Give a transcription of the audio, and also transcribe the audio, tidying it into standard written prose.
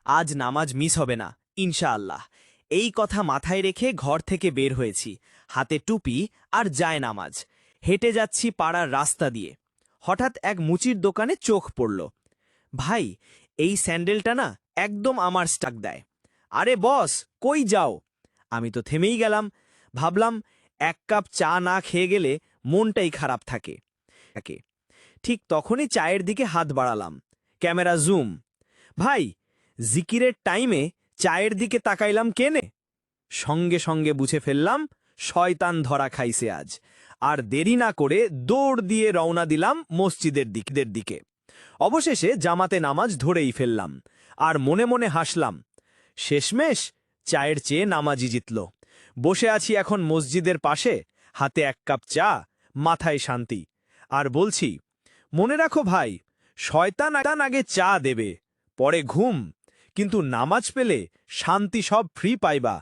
আজ নামাজ মিস হবে না ইনশাআল্লাহ। এই কথা মাথায় রেখে ঘর থেকে বের হয়েছি, হাতে টুপি আর যায় নামাজ। হেঁটে যাচ্ছি পাড়ার রাস্তা দিয়ে। হঠাৎ এক মুচির দোকানে চোখ পড়ল। ভাই, এই স্যান্ডেলটা না একদম আমার স্টাক দেয়। আরে বস, কই যাও? আমি তো থেমেই গেলাম। ভাবলাম এক কাপ চা না খেয়ে গেলে মনটাই খারাপ থাকে। ঠিক তখনই চায়ের দিকে হাত বাড়ালাম। Camera zoom. ভাই, জিকিরের টাইমে চায়ের দিকে তাকাইলাম কেনে? সঙ্গে সঙ্গে বুঝে ফেললাম শয়তান ধরা খাইছে আজ। আর দেরি না করে দৌড় দিয়ে রওনা দিলাম মসজিদের দিকে। অবশেষে জামাতে নামাজ ধরেই ফেললাম, আর মনে মনে হাসলাম। শেষমেশ চায়ের চেয়ে নামাজি জিতল। বসে আছি এখন মসজিদের পাশে, হাতে এক কাপ চা, মাথায় শান্তি। আর বলছি, মনে রাখো ভাই, শয়তান আগে চা দেবে, পরে ঘুম, কিন্তু নামাজ পেলে শান্তি সব ফ্রি পাইবা।